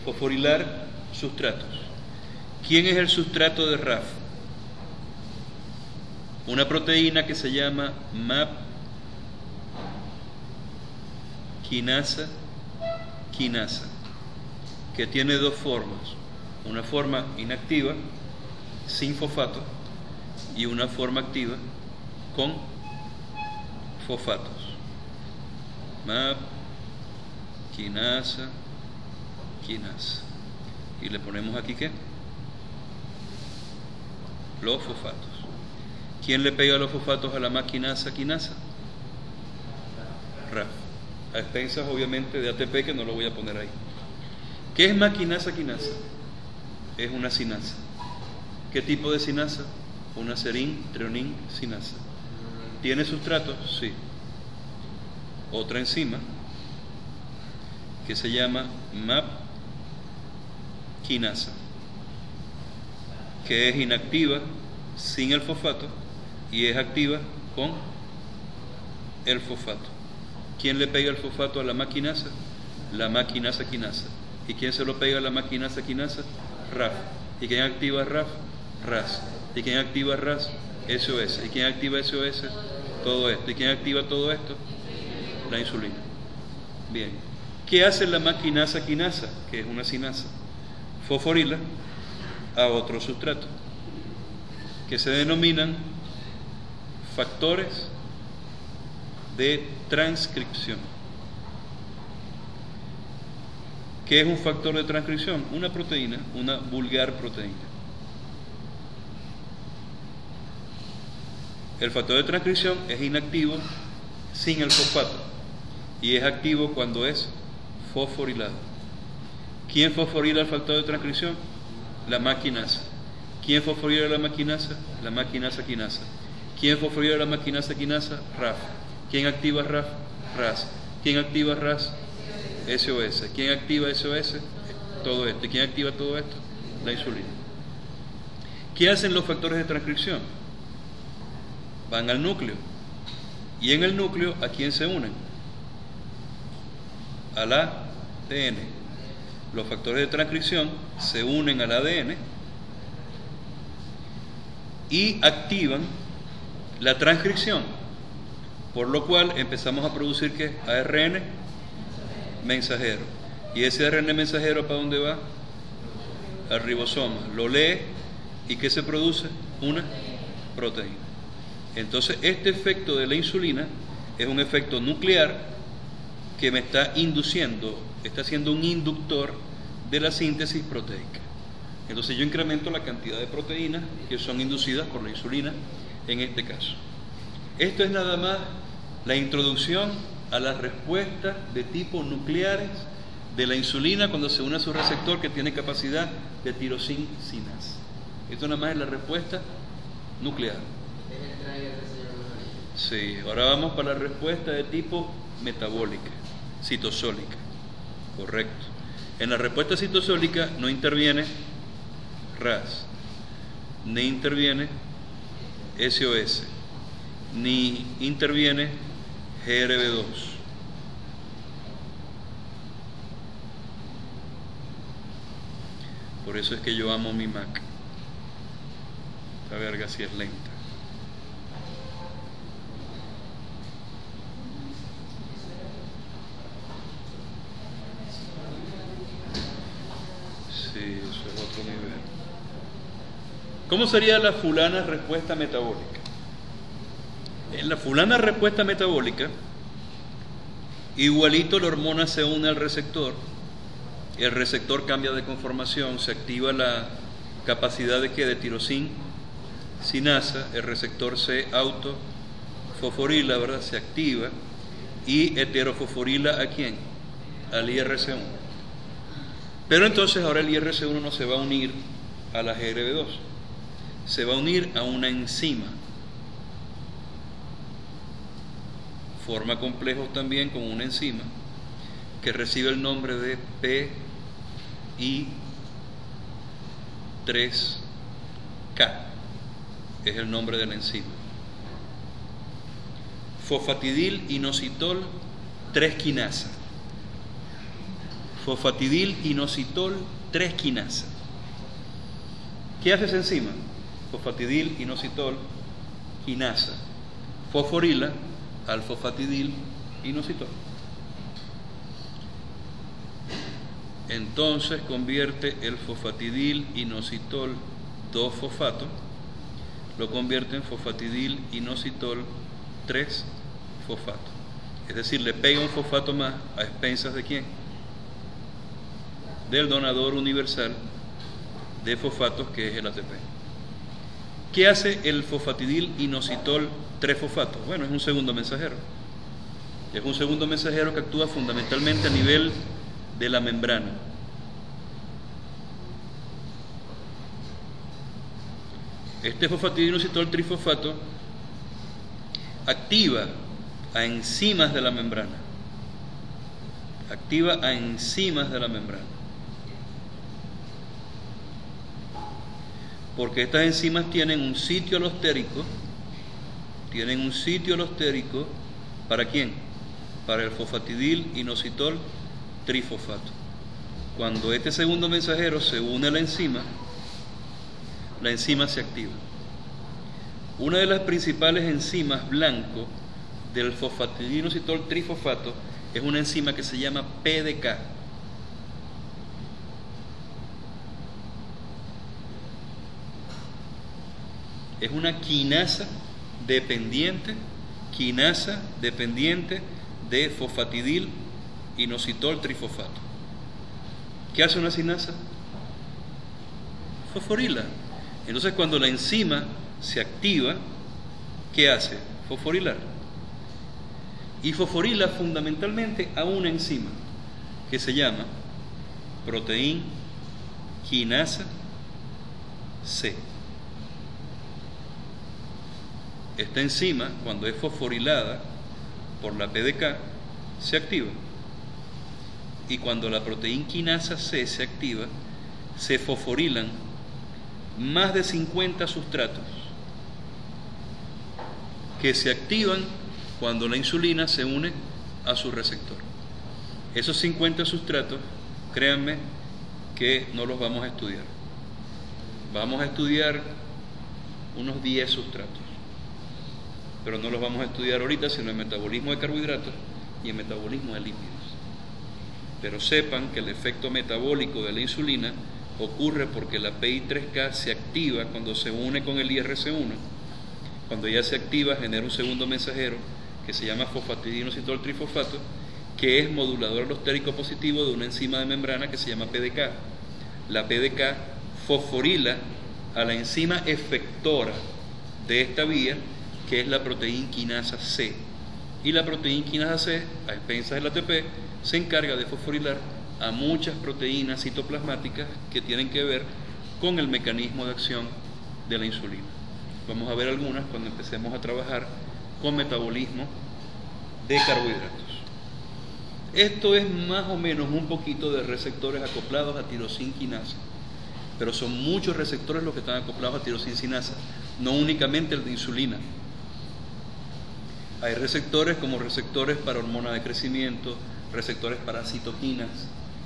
fosforilar sustratos. ¿Quién es el sustrato de RAF? Una proteína que se llama MAP quinasa, que tiene dos formas, una forma inactiva, sin fosfato, y una forma activa, con fosfatos. MAP quinasa. Y le ponemos aquí ¿qué? Los fosfatos. ¿Quién le pega los fosfatos a la MAP quinasa? RAF. A expensas obviamente de ATP, que no lo voy a poner ahí. ¿Qué es MAP quinasa? Es una sinasa. ¿Qué tipo de sinasa? Una serin-treonin sinasa. ¿Tiene sustratos? Sí. Otra enzima que se llama MAP quinasa, que es inactiva sin el fosfato y es activa con el fosfato. ¿Quién le pega el fosfato a la MAP quinasa? La MAP quinasa. ¿Y quién se lo pega a la MAP quinasa? RAF. ¿Y quién activa RAF? RAS. ¿Y quién activa RAS? SOS. ¿Y quién activa SOS? Todo esto. ¿Y quién activa todo esto? La insulina. Bien. ¿Qué hace la MAP quinasa, que es una sinasa? Fosforila a otro sustrato, que se denominan factores de transcripción. ¿Qué es un factor de transcripción? Una proteína, una vulgar proteína. El factor de transcripción es inactivo sin el fosfato y es activo cuando es fosforilado. ¿Quién fosforila el factor de transcripción? La MAP quinasa. ¿Quién fosforila la MAP quinasa? La MAP quinasa. ¿Quién fosforila la MAP quinasa? RAF. ¿Quién activa RAF? RAS. ¿Quién activa RAS? SOS. ¿Quién activa SOS? Todo esto. ¿Y quién activa todo esto? La insulina. ¿Qué hacen los factores de transcripción? Van al núcleo. Y en el núcleo, ¿a quién se unen? Al ADN. Los factores de transcripción se unen al ADN y activan la transcripción, por lo cual empezamos a producir ¿qué? ARN mensajero. ¿Y ese ARN mensajero para dónde va? Al ribosoma. Lo lee y ¿qué se produce? Una proteína. Entonces este efecto de la insulina es un efecto nuclear que me está induciendo, está siendo un inductor de la síntesis proteica. Entonces yo incremento la cantidad de proteínas que son inducidas por la insulina en este caso. Esto es nada más la introducción a las respuestas de tipo nucleares de la insulina cuando se une a su receptor que tiene capacidad de tirosin sinasa. Esto nada más es la respuesta nuclear. Sí, ahora vamos para la respuesta de tipo metabólica, citosólica. Correcto. En la respuesta citosólica no interviene RAS, ni interviene SOS, ni interviene GRB2. Por eso es que yo amo mi Mac. Esta verga sí es lenta. Sí, eso es otro nivel. ¿Cómo sería la fulana respuesta metabólica? En la fulana respuesta metabólica, igualito la hormona se une al receptor, el receptor cambia de conformación, se activa la capacidad de tirosin sinasa, el receptor se autofosforila, ¿verdad? Se activa y heterofosforila ¿a quién? Al IRC1. Pero entonces ahora el IRC1 no se va a unir a la GRB2, se va a unir a una enzima. Forma complejos también con una enzima que recibe el nombre de PI3K, es el nombre de la enzima. fosfatidil inositol 3-quinasa. Fosfatidil inositol 3-quinasa. ¿Qué hace esa enzima? Fosfatidil inositol quinasa fosforila al fosfatidil inositol. Entonces convierte el fosfatidil inositol 2-fosfato, lo convierte en fosfatidil inositol 3-fosfato. Es decir, le pega un fosfato más a expensas ¿de quién? Del donador universal de fosfatos, que es el ATP. ¿Qué hace el fosfatidil inositol 3-fosfato? Bueno, es un segundo mensajero. Es un segundo mensajero que actúa fundamentalmente a nivel de la membrana. Este fosfatidil inositol trifosfato activa a enzimas de la membrana. Activa a enzimas de la membrana. Porque estas enzimas tienen un sitio alostérico. Tienen un sitio alostérico, ¿para quién? Para el fosfatidil inositol trifosfato. Cuando este segundo mensajero se une a la enzima se activa. Una de las principales enzimas blanco del fosfatidil inositol trifosfato es una enzima que se llama PDK. Es una quinasa dependiente de fosfatidil inositol trifosfato. ¿Qué hace una quinasa? Fosforila. Entonces, cuando la enzima se activa, ¿qué hace? Fosforilar. Y fosforila fundamentalmente a una enzima que se llama proteína quinasa C. Esta enzima, cuando es fosforilada por la PDK, se activa. Y cuando la proteína quinasa C se activa, se fosforilan más de 50 sustratos que se activan cuando la insulina se une a su receptor. Esos 50 sustratos, créanme que no los vamos a estudiar. Vamos a estudiar unos 10 sustratos, pero no los vamos a estudiar ahorita, sino en metabolismo de carbohidratos y en metabolismo de lípidos. Pero sepan que el efecto metabólico de la insulina ocurre porque la PI3K se activa cuando se une con el IRC1. Cuando ya se activa, genera un segundo mensajero que se llama fosfatidil inositol trifosfato, que es modulador alostérico positivo de una enzima de membrana que se llama PDK. La PDK fosforila a la enzima efectora de esta vía, que es la proteína quinasa C. Y la proteína quinasa C, a expensas del ATP, se encarga de fosforilar a muchas proteínas citoplasmáticas que tienen que ver con el mecanismo de acción de la insulina. Vamos a ver algunas cuando empecemos a trabajar con metabolismo de carbohidratos. Esto es más o menos un poquito de receptores acoplados a tirosina quinasa, pero son muchos receptores los que están acoplados a tirosina quinasa, no únicamente el de insulina. Hay receptores como receptores para hormona de crecimiento, receptores para citoquinas,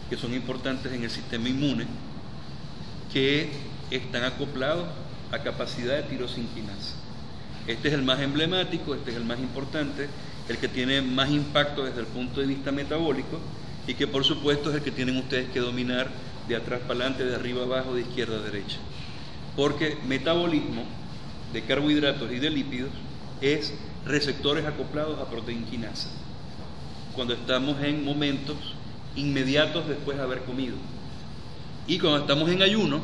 que son importantes en el sistema inmune, que están acoplados a capacidad de tirosina quinasa. Este es el más emblemático, este es el más importante, el que tiene más impacto desde el punto de vista metabólico y que por supuesto es el que tienen ustedes que dominar de atrás para adelante, de arriba abajo, de izquierda a derecha. Porque metabolismo de carbohidratos y de lípidos es receptores acoplados a proteína quinasa, cuando estamos en momentos inmediatos después de haber comido. Y cuando estamos en ayuno,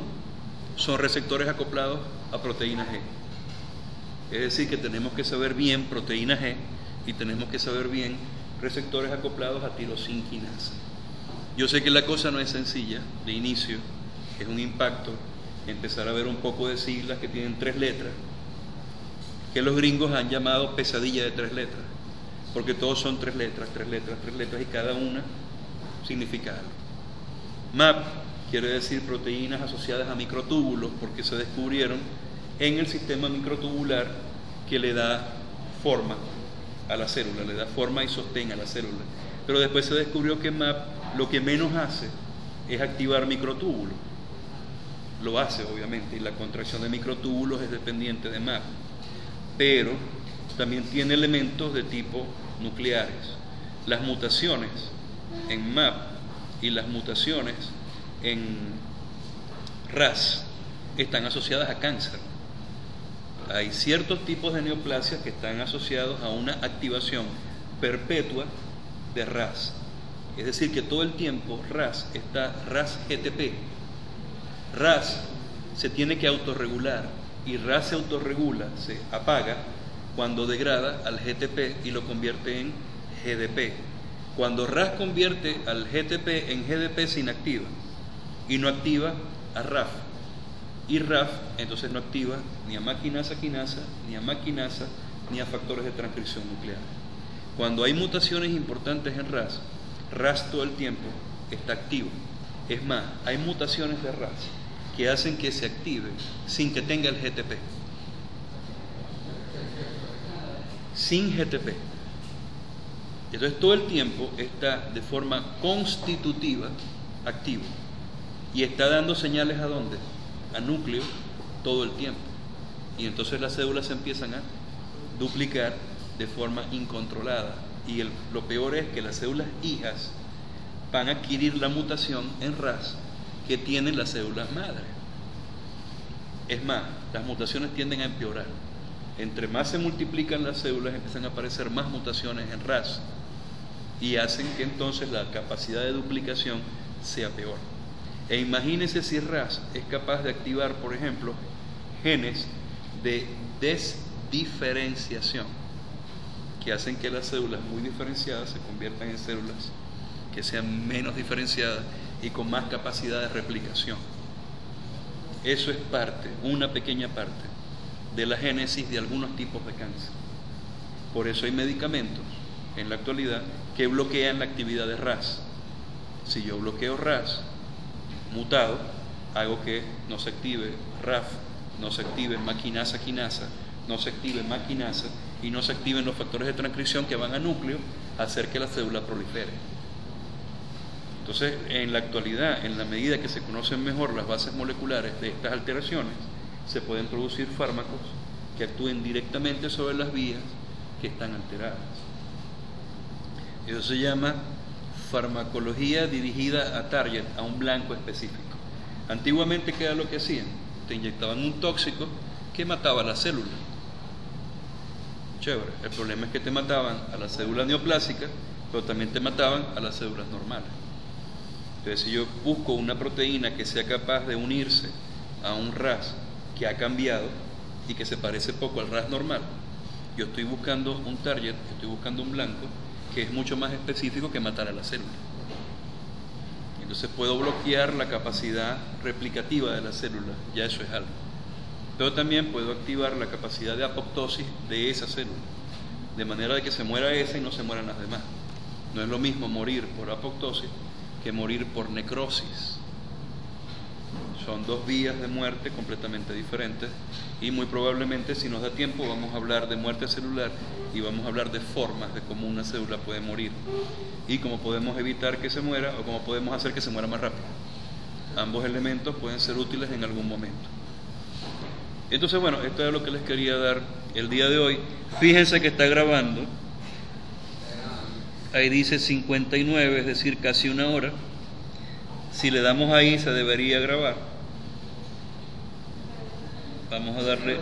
son receptores acoplados a proteína G. Es decir, que tenemos que saber bien proteína G y tenemos que saber bien receptores acoplados a tirosina quinasa. Yo sé que la cosa no es sencilla de inicio, es un impacto empezar a ver un poco de siglas que tienen 3 letras, que los gringos han llamado pesadilla de 3 letras, porque todos son 3 letras, 3 letras, 3 letras y cada una significa algo. MAP quiere decir proteínas asociadas a microtúbulos, porque se descubrieron en el sistema microtubular que le da forma a la célula, le da forma y sostén a la célula. Pero después se descubrió que MAP lo que menos hace es activar microtúbulos. Lo hace, obviamente, y la contracción de microtúbulos es dependiente de MAP, pero también tiene elementos de tipo nucleares. Las mutaciones en MAP y las mutaciones en RAS están asociadas a cáncer. Hay ciertos tipos de neoplasias que están asociados a una activación perpetua de RAS. Es decir, que todo el tiempo RAS está RAS-GTP. RAS se tiene que autorregular y RAS se autorregula, se apaga cuando degrada al GTP y lo convierte en GDP. Cuando RAS convierte al GTP en GDP se inactiva y no activa a RAF. Y RAF entonces no activa ni a MAP quinasa, ni a MAP quinasa, ni a factores de transcripción nuclear. Cuando hay mutaciones importantes en RAS, RAS todo el tiempo está activo. Es más, hay mutaciones de RAS que hacen que se active sin que tenga el GTP. Sin GTP. Entonces todo el tiempo está de forma constitutiva activo. Y está dando señales ¿a dónde? A núcleo todo el tiempo. Y entonces las células se empiezan a duplicar de forma incontrolada. Y lo peor es que las células hijas van a adquirir la mutación en RAS que tienen las células madre. Es más, las mutaciones tienden a empeorar. Entre más se multiplican las células, empiezan a aparecer más mutaciones en RAS y hacen que entonces la capacidad de duplicación sea peor. E imagínense si RAS es capaz de activar, por ejemplo, genes de desdiferenciación que hacen que las células muy diferenciadas se conviertan en células que sean menos diferenciadas y con más capacidad de replicación. Eso es parte, una pequeña parte de la génesis de algunos tipos de cáncer. Por eso hay medicamentos en la actualidad que bloquean la actividad de RAS. Si yo bloqueo RAS mutado, hago que no se active RAF, no se active MAP quinasa, no se active MAP quinasa y no se activen los factores de transcripción que van a núcleo a hacer que la célula prolifere. Entonces, en la actualidad, en la medida que se conocen mejor las bases moleculares de estas alteraciones, se pueden producir fármacos que actúen directamente sobre las vías que están alteradas. Eso se llama farmacología dirigida a target, a un blanco específico. Antiguamente, ¿qué era lo que hacían? Te inyectaban un tóxico que mataba a la célula. Chévere. El problema es que te mataban a la célula neoplásica, pero también te mataban a las células normales. Entonces, si yo busco una proteína que sea capaz de unirse a un RAS que ha cambiado y que se parece poco al RAS normal, yo estoy buscando un target, estoy buscando un blanco que es mucho más específico que matar a la célula. Entonces puedo bloquear la capacidad replicativa de la célula, ya eso es algo. Pero también puedo activar la capacidad de apoptosis de esa célula, de manera de que se muera esa y no se mueran las demás. No es lo mismo morir por apoptosis que morir por necrosis. Son dos vías de muerte completamente diferentes y muy probablemente, si nos da tiempo, vamos a hablar de muerte celular y vamos a hablar de formas de cómo una célula puede morir y cómo podemos evitar que se muera o cómo podemos hacer que se muera más rápido. Ambos elementos pueden ser útiles en algún momento. Entonces, bueno, esto es lo que les quería dar el día de hoy. Fíjense que está grabando. Ahí dice 59, es decir, casi una hora. Si le damos ahí, se debería grabar. Vamos a darle